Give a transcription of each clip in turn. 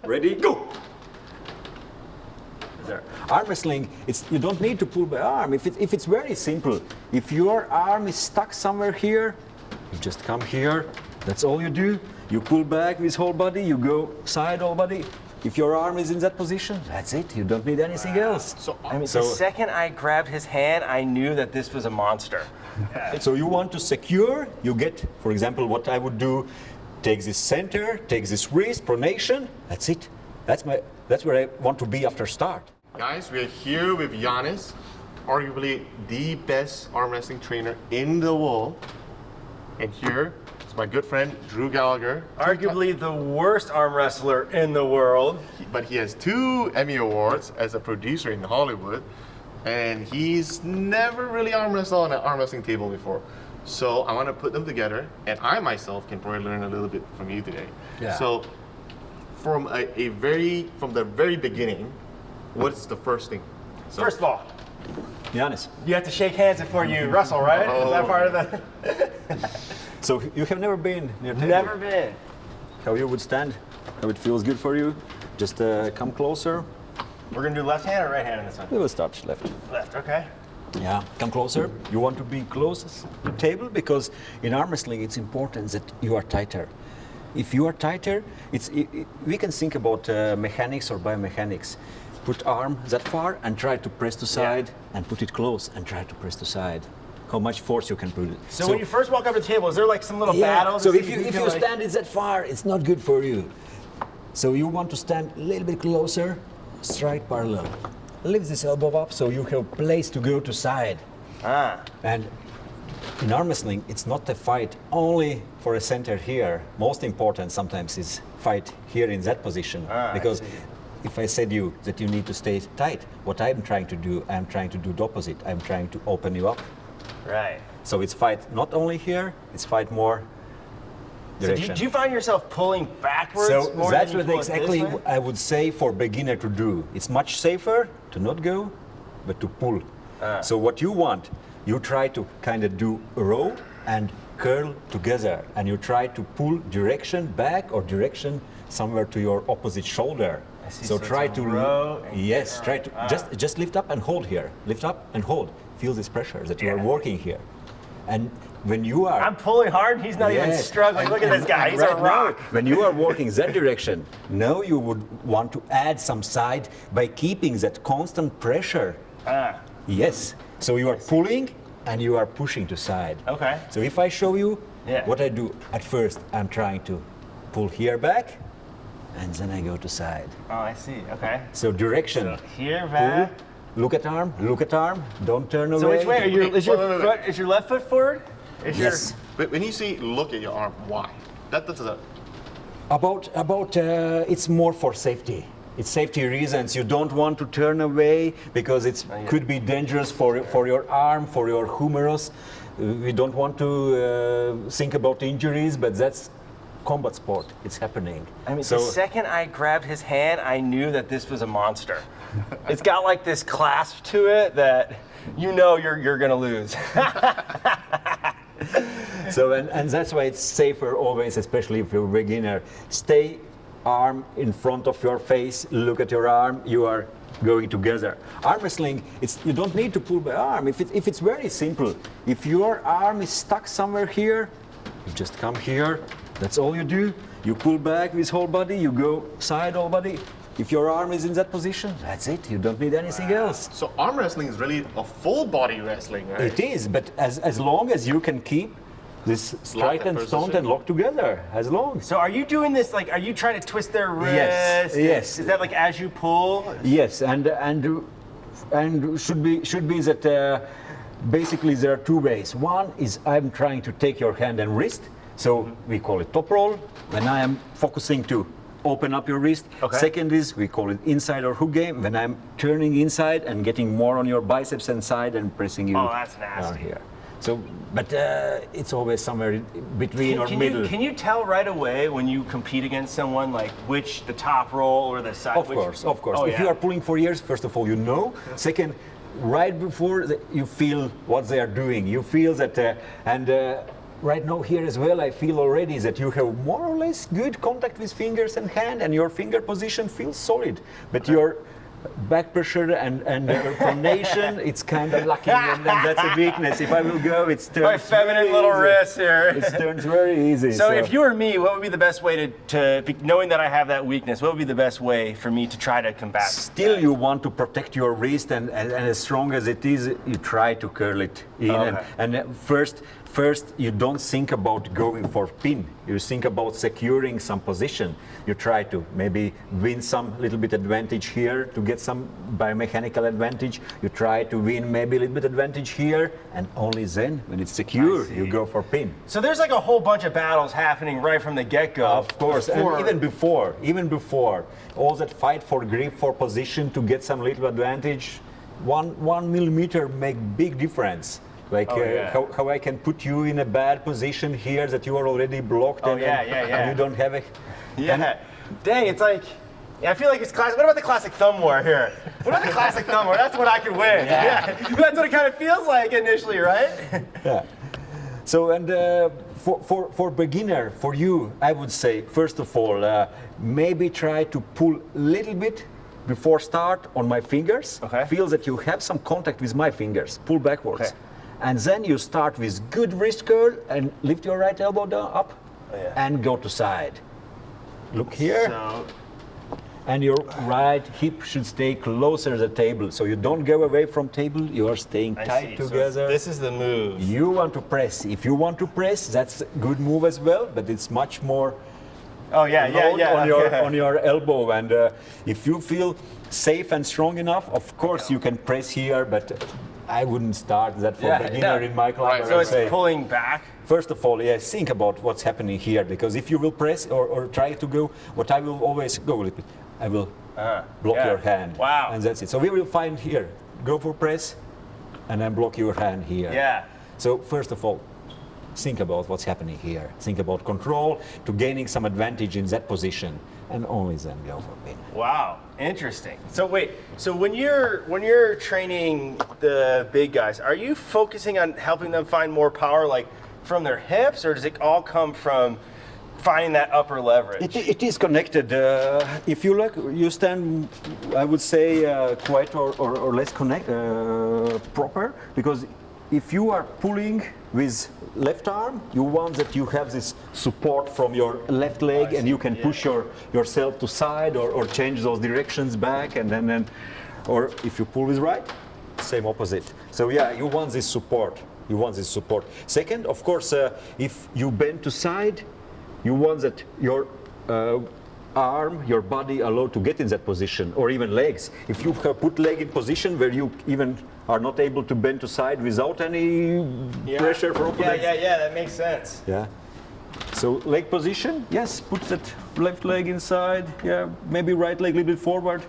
Ready? Go! There. Arm wrestling, you don't need to pull by arm. If it's very simple, if your arm is stuck somewhere here, you just come here. That's all you do. You pull back with whole body. You go side whole body. If your arm is in that position, that's it. You don't need anything else. So the second I grabbed his hand, I knew that this was a monster. So you want to secure. You get, for example, what I would do. Take this center. Take this wrist pronation. That's it. That's where I want to be after start. Guys, we're here with Janis, arguably the best arm wrestling trainer in the world. And here is my good friend, Drew Gallagher. Arguably the worst arm wrestler in the world. But he has 2 Emmy Awards as a producer in Hollywood. And he's never really arm wrestled on an arm wrestling table before. So I want to put them together. And I myself can probably learn a little bit from you today. Yeah. So from the very beginning, what's the first thing? So, First of all, Janis. you have to shake hands before you wrestle, right? Is that part of the... So you have never been near table? Never been. How you would stand? How it feels good for you? Just come closer. We're gonna do left hand or right hand in this one? We will start left. Left, okay. Yeah, come closer. You want to be closest to the table because in arm wrestling it's important that you are tighter. If you are tighter, we can think about mechanics or biomechanics. Put arm that far and try to press to side, and put it close and try to press to side. How much force you can put it. So when you first walk up to the table, is there like some little battle? So if you stand it that far, it's not good for you. So you want to stand a little bit closer, straight parallel. Lift this elbow up so you have place to go to side. And in arm wrestling, it's not a fight only for a center here. Most important sometimes is fight here in that position. Because if I said you that you need to stay tight, what I'm trying to do, I'm trying to do the opposite. I'm trying to open you up. Right. So it's fight not only here, it's fight more direction. So do you find yourself pulling backwards more that's than you what pull exactly this way? I would say for beginner to do. It's much safer to not go, but to pull. So what you want, you try to kind of do a row and curl together, and you try to pull direction back or direction somewhere to your opposite shoulder. I see. So try it's a to row and try to just lift up and hold here. Lift up and hold. Feel this pressure that you are working here. And when you are I'm pulling hard, he's not even struggling. Look at this guy, he's a rock. When you are working that direction, now you would want to add some side by keeping that constant pressure. Yes. So you are pulling and you are pushing to side. Okay. So if I show you what I do at first, I'm trying to pull here back and then I go to side. Oh, I see. Okay. So direction. So here, back. Pull, look at arm, don't turn away. So which way? Is your left foot forward? Yes. But when you say look at your arm, why? That's a... It's more for safety. It's safety reasons. You don't want to turn away because it could be dangerous for your arm, for your humerus. We don't want to think about injuries, but that's combat sport. It's happening. I mean, the second I grabbed his hand, I knew that this was a monster. It's got like this clasp to it that you know you're gonna lose. So and that's why it's safer always, especially if you're a beginner. Stay arm in front of your face, look at your arm, you are going together. Arm wrestling, you don't need to pull by arm. If it's very simple, if your arm is stuck somewhere here, you just come here, that's all you do. You pull back with whole body, you go side whole body. If your arm is in that position, that's it. You don't need anything else. So arm wrestling is really a full body wrestling, right? It is, but as long as you can keep this straight and stoned and locked together, as long. So are you doing this, like, are you trying to twist their wrist? Yes. Is that like as you pull? Yes, and should be that basically there are 2 ways. One is I'm trying to take your hand and wrist, so we call it top roll, when I am focusing to open up your wrist. Okay. Second is we call it inside or hook game, when I'm turning inside and getting more on your biceps and side and pressing you that's nasty. down here. So, but it's always somewhere between or Can middle. you tell right away when you compete against someone, like which the top roll or the side? Of course. Oh, if you are pulling for years, first of all, you know. Second, right before you feel what they are doing. You feel that, and right now here as well, I feel already that you have more or less good contact with fingers and hand, and your finger position feels solid. But your back pressure and pronation, it's kind of lacking, and that's a weakness. If I will go, it turns My feminine little wrist here. It turns very easy. So if you were me, what would be the best way knowing that I have that weakness, what would be the best way for me to try to combat Still, that? you want to protect your wrist, and as strong as it is, you try to curl it in. Okay. And first, you don't think about going for pin. You think about securing some position. You try to maybe win some little bit advantage here to get some biomechanical advantage. You try to win maybe a little bit advantage here, and only then, when it's secure, you go for pin. So there's like a whole bunch of battles happening right from the get-go. Of course, and even before, all that fight for grip, for position to get some little advantage, 1 millimeter make big difference. Like how I can put you in a bad position here that you are already blocked and you don't have a... Yeah, dang, it's like, I feel like it's classic. What about the classic thumb war here? What about the classic thumb war? That's what I can win. Yeah. That's what it kind of feels like initially, right? Yeah. So, and for beginner, for you, I would say, first of all, maybe try to pull a little bit before start on my fingers. Okay. Feel that you have some contact with my fingers. Pull backwards. Okay. And then you start with good wrist curl and lift your right elbow down, up and go to side. Look here. So. And your right hip should stay closer to the table. So you don't go away from table, you are staying tight together. So this is the move. You want to press. If you want to press, that's a good move as well, but it's much more load on your elbow. And if you feel safe and strong enough, of course you can press here, but I wouldn't start that for beginner in my club. Right, so it's pulling back? First of all, think about what's happening here, because if you will press or try to go, what I will always go a little bit, I will block your hand. Wow. And that's it. So we will find here, go for press, and then block your hand here. Yeah. So first of all, think about what's happening here. Think about control to gaining some advantage in that position, and only then go for pin. Wow, interesting. So wait, so when you're training the big guys, are you focusing on helping them find more power, like from their hips, or does it all come from finding that upper leverage? It is connected. If you look, you stand, I would say, quite or less proper, because if you are pulling with left arm, you want that you have this support from your left leg, and you can push yourself to side or change those directions back, and then, or if you pull with right, same opposite. So you want this support. You want this support. Second, of course, if you bend to side, you want that your arm, your body allowed to get in that position, or even legs. If you have put leg in position where you even are not able to bend to side without any pressure from opponents. Yeah, that makes sense. Yeah. So leg position, yes, put that left leg inside, maybe right leg a little bit forward.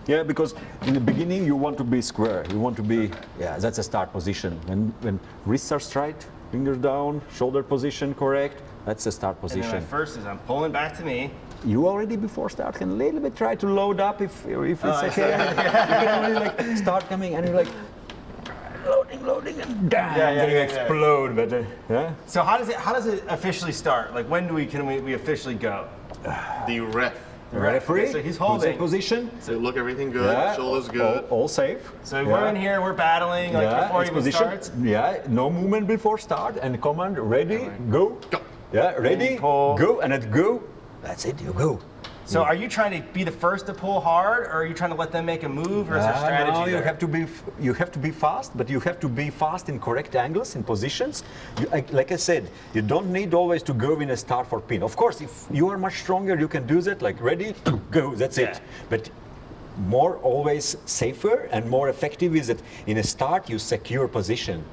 Yeah, because in the beginning you want to be square. You want to be, that's a start position. When wrists are straight, fingers down, shoulder position correct, that's the start position. And then my first is I'm pulling back to me. You already before start can a little bit try to load up if it's okay. You can only like start coming and you're like loading and then you explode. But So how does it officially start? Like when can we officially go? The ref. The referee. Okay, so he's holding position. So look, everything good. Shoulders good. All safe. So we're in here. We're battling before he even starts. Yeah, no movement before start, and command ready, go. Yeah, ready, go, and at go. That's it. You go. So are you trying to be the first to pull hard, or are you trying to let them make a move, or is there strategy no, there? you have to be fast, but you have to be fast in correct angles, in positions. Like I said, you don't need always to go in a start for pin. Of course, if you are much stronger, you can do that, like ready, go, that's it. But more always safer and more effective is that in a start, you secure position.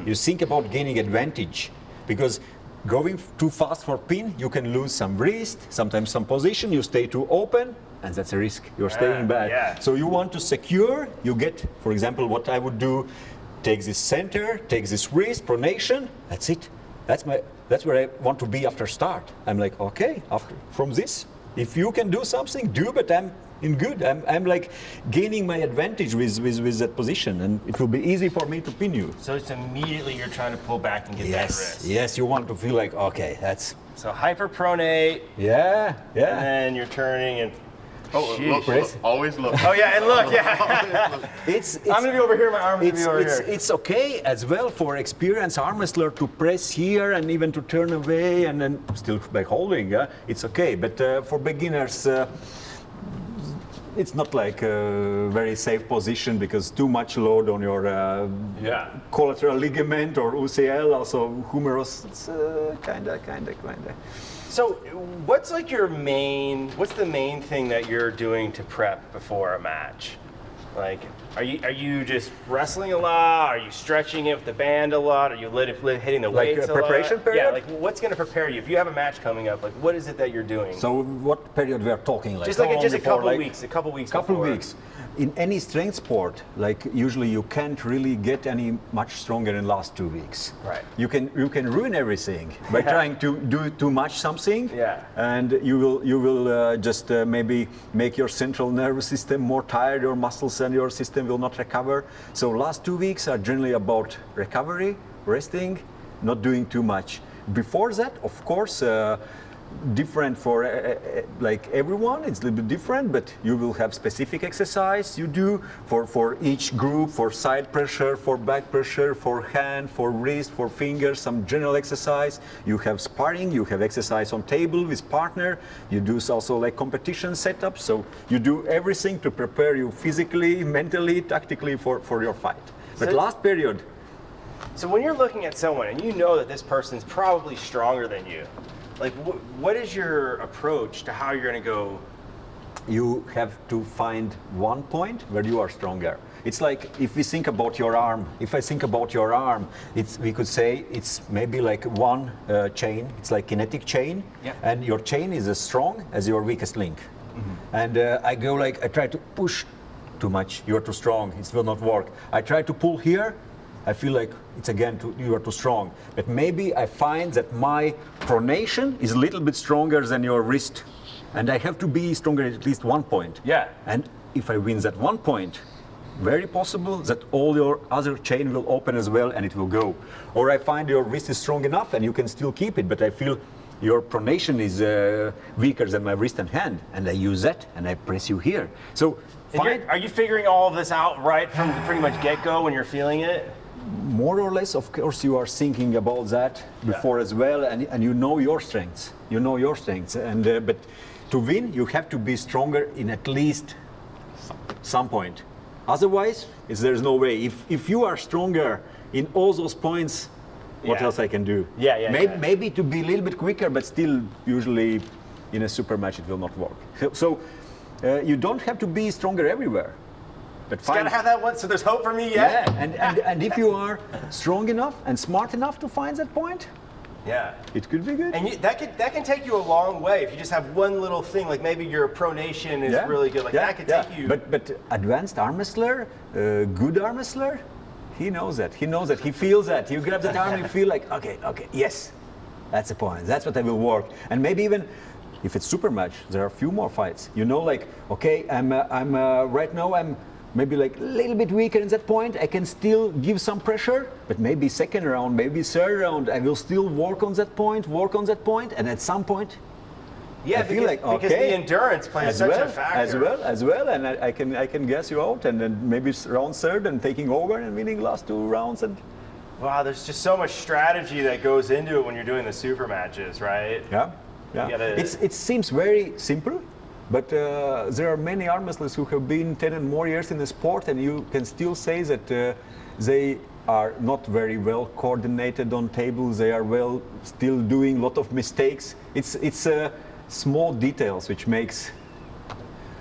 You think about gaining advantage, because going too fast for pin, you can lose some wrist, sometimes some position, you stay too open, and that's a risk. You're staying back. Yeah. So you want to secure, you get, for example, what I would do, take this center, take this wrist, pronation, that's it. That's where I want to be after start. I'm like, okay, from this, if you can do something, do, but I'm in good. I'm like gaining my advantage with that position, and it will be easy for me to pin you. So it's immediately you're trying to pull back and get that wrist. Yes, you want to feel like, okay, that's... So hyperpronate. Yeah. And then you're turning and... Look, always look. Oh yeah, and look, yeah. I'm gonna be over here, my arm's gonna be over here. It's okay as well for experienced arm wrestler to press here and even to turn away and then still back holding. Yeah? It's okay, but for beginners, it's not like a very safe position because too much load on your collateral ligament or UCL, also humerus. It's kinda. So, what's like what's the main thing that you're doing to prep before a match? Like, are you just wrestling a lot? Are you stretching it with the band a lot? Are you hitting the weights a lot? Preparation period? Yeah, like what's going to prepare you? If you have a match coming up, like what is it that you're doing? So what period we are talking? Like just a couple weeks. A couple weeks. Couple before. weeks. In any strength sport, like usually you can't really get any much stronger in last 2 weeks. Right. You can ruin everything by trying to do too much something. Yeah. And you will just maybe make your central nervous system more tired, your muscles and your system will not recover. So last 2 weeks are generally about recovery, resting, not doing too much. Before that, of course, different for like everyone, it's a little bit different, but you will have specific exercise you do for each group, for side pressure, for back pressure, for hand, for wrist, for fingers, some general exercise. You have sparring, you have exercise on table with partner, you do also like competition setup, so you do everything to prepare you physically, mentally, tactically for your fight. But last period. So when you're looking at someone and you know that this person's probably stronger than you, like, what is your approach to how you're going to go? You have to find one point where you are stronger. It's like if we think about your arm. If I think about your arm, we could say it's maybe like one chain. It's like kinetic chain, and your chain is as strong as your weakest link. Mm-hmm. And I try to push too much. You are too strong. It will not work. I try to pull here. I feel like it's again you are too strong. But maybe I find that my pronation is a little bit stronger than your wrist. And I have to be stronger at least 1 point. Yeah. And if I win that 1 point, very possible that all your other chain will open as well and it will go. Or I find your wrist is strong enough and you can still keep it, but I feel your pronation is weaker than my wrist and hand. And I use that and I press you here. So are you figuring all of this out right from pretty much get-go when you're feeling it? More or less, of course, you are thinking about that before as well, and you know your strengths. You know your strengths, and but to win, you have to be stronger in at least some point. Otherwise, there's no way. If you are stronger in all those points, what else I can do? Maybe to be a little bit quicker, but still, usually, in a super match, it will not work. So you don't have to be stronger everywhere. But it's gotta have that one, so there's hope for me yet. Yeah, and if you are strong enough and smart enough to find that point, it could be good. And that can take you a long way if you just have one little thing, like maybe your pronation is really good. Like that could take you. But advanced arm wrestler, good arm wrestler, he knows that. He knows that. He feels that. You grab that arm, you feel like, okay, yes, that's the point. That's what I will work. And maybe even. If it's super match, there are a few more fights. You know, like, okay, I'm right now I'm maybe like a little bit weaker in that point. I can still give some pressure, but maybe second round, maybe third round, I will still work on that point, and at some point, I feel because the endurance plays such a factor. As well, and I can guess you out, and then maybe round third and taking over and winning last 2 rounds. And wow, there's just so much strategy that goes into it when you're doing the super matches, right? Yeah. It seems very simple. But there are many arm wrestlers who have been 10 and more years in the sport, and you can still say that they are not very well coordinated on tables. They are still doing a lot of mistakes. It's small details which makes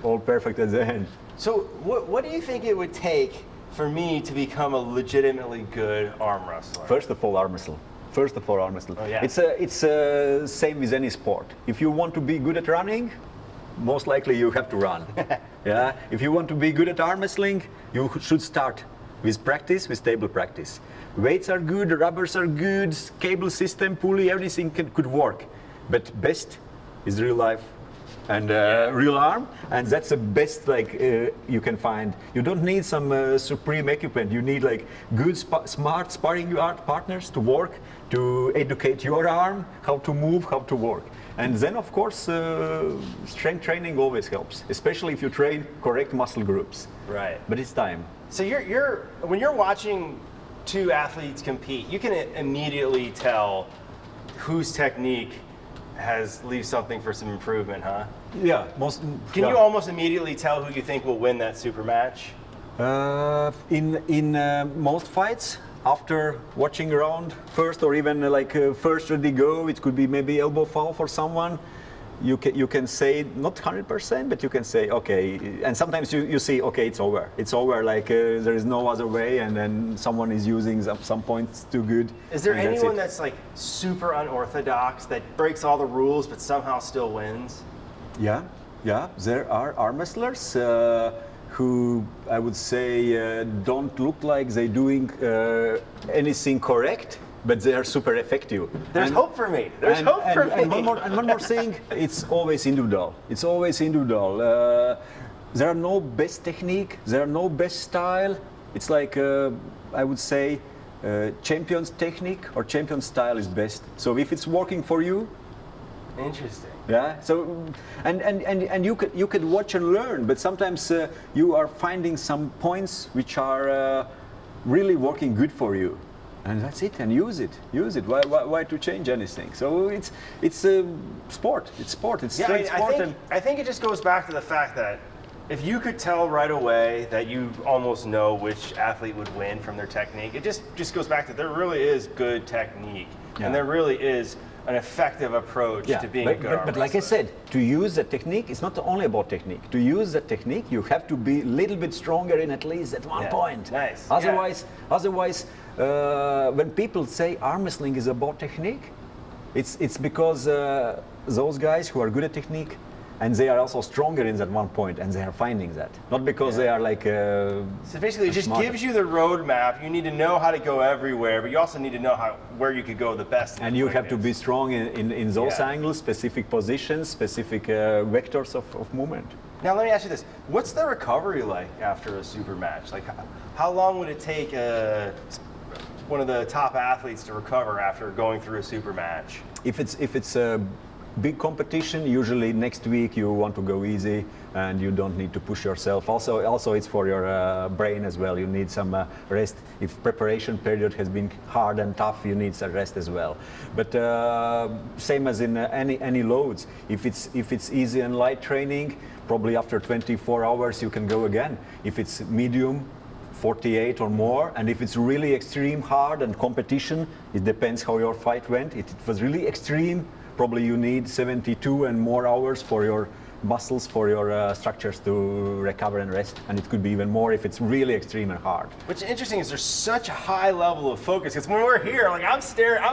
all perfect at the end. So what do you think it would take for me to become a legitimately good arm wrestler? First of all, arm wrestle. Oh, yeah. It's same with any sport. If you want to be good at running, most likely you have to run. If you want to be good at arm wrestling, you should start with practice, with table practice. Weights are good, rubbers are good, cable system, pulley, everything could work. But best is real life and real arm, and that's the best you can find. You don't need some supreme equipment. You need like good, smart sparring partners to work, to educate your arm, how to move, how to work. And then, of course, strength training always helps, especially if you train correct muscle groups. Right. But it's time. So when you're watching two athletes compete, you can immediately tell whose technique leaves something for some improvement, huh? Yeah. Can you almost immediately tell who you think will win that super match? In most fights, after watching around first or even first ready go, it could be maybe elbow foul for someone. You can say not 100%, but you can say okay. And sometimes you see okay, it's over. It's over. There is no other way, and then someone is using some points too good. Is there anyone that's like super unorthodox that breaks all the rules but somehow still wins? Yeah. There are arm wrestlers who I would say don't look like they're doing anything correct, but they are super effective. There's hope for me. There's hope for me. And one more thing, it's always individual. It's always individual. There are no best technique. There are no best style. It's like I would say, champion's technique or champion's style is best. So if it's working for you. Interesting. Yeah. So, and you could watch and learn, but sometimes you are finding some points which are really working good for you, and that's it. And use it. Why to change anything? So it's sport. It's sport. It's straight sport. I think it just goes back to the fact that if you could tell right away that you almost know which athlete would win from their technique, it just goes back to there really is good technique, and there really is an effective approach to being a good arm but like I said, to use the technique, it's not only about technique. To use the technique, you have to be a little bit stronger in at least at one point. Nice. Otherwise, when people say arm wrestling is about technique, it's because those guys who are good at technique, and they are also stronger in that one point, and they are finding that. Not because they are like. So basically, it just gives you the roadmap. You need to know how to go everywhere, but you also need to know where you could go the best. And you have to be strong in those angles, specific positions, specific vectors of movement. Now let me ask you this: what's the recovery like after a super match? Like, how long would it take one of the top athletes to recover after going through a super match? If it's a big competition, usually next week you want to go easy and you don't need to push yourself. Also it's for your brain as well. You need some rest. If preparation period has been hard and tough, you need some rest as well. But same as in any loads. If it's easy and light training, probably after 24 hours you can go again. If it's medium, 48 or more, and if it's really extreme hard and competition, it depends how your fight went. If it was really extreme, probably you need 72 and more hours for your muscles, for your structures to recover and rest, and it could be even more if it's really extreme and hard. What's interesting is there's such a high level of focus, because when we're here, like I'm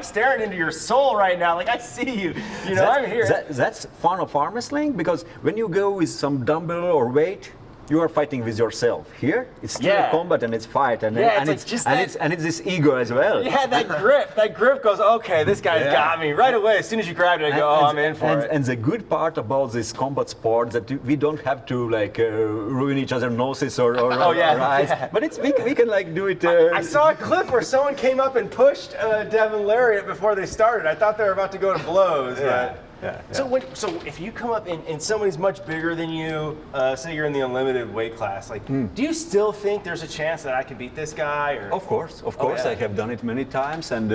staring into your soul right now, like I see you, I'm here. That's fun of arm wrestling, because when you go with some dumbbell or weight, you are fighting with yourself. Here, it's still a combat and it's fight, and it's this ego as well. Yeah, that grip goes, okay, this guy's got me right away. As soon as you grabbed it, I go, I'm in for it. And the good part about this combat sport that we don't have to ruin each other's noses or eyes, but we can do it. I saw a clip where someone came up and pushed Devin Lariat before they started. I thought they were about to go to blows. So if you come up and somebody's much bigger than you, say you're in the unlimited weight class, do you still think there's a chance that I can beat this guy? Or? Of course. I have done it many times, and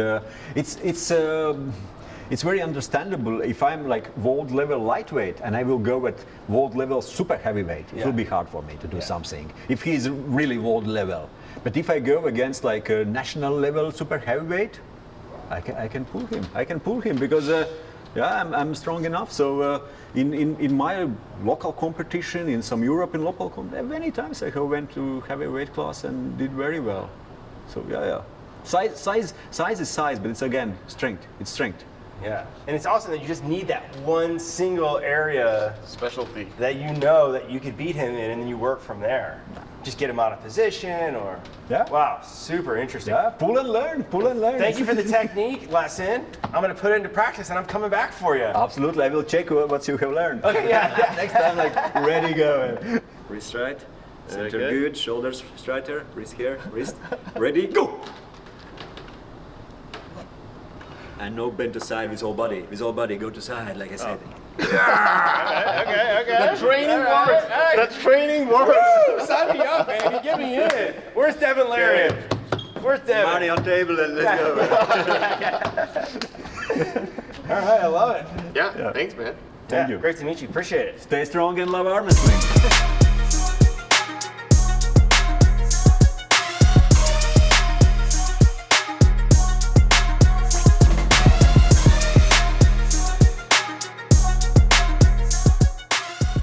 it's very understandable. If I'm like world level lightweight and I will go at world level super heavyweight, it will be hard for me to do something. If he's really world level, but if I go against like a national level super heavyweight, I can pull him. I can pull him because. I'm strong enough. So in my local competition, in some European local competition, many times I went to heavyweight class and did very well. So size is size, but it's again strength. It's strength. Yeah, and it's awesome that you just need that one single area specialty that you know that you could beat him in, and then you work from there. just get them out of position, or? Yeah. Wow, super interesting. Yeah, pull and learn, pull and learn. Thank you for the technique lesson. I'm gonna put it into practice, and I'm coming back for you. Absolutely, I will check what you have learned. Okay, yeah. Next time, like, ready, go. Wrist right, Very center good. good, shoulders straighter, wrist here, wrist, ready, go! And no bend to side with whole body, go to side, like I said. Okay. The training works. The training works. Sign me up, baby. Get me in. Where's Devin Larian? Where's Devin? Money on table and let's go. All right, I love it. Yeah, thanks, man. Thank you. Great to meet you. Appreciate it. Stay strong and love arm wrestling.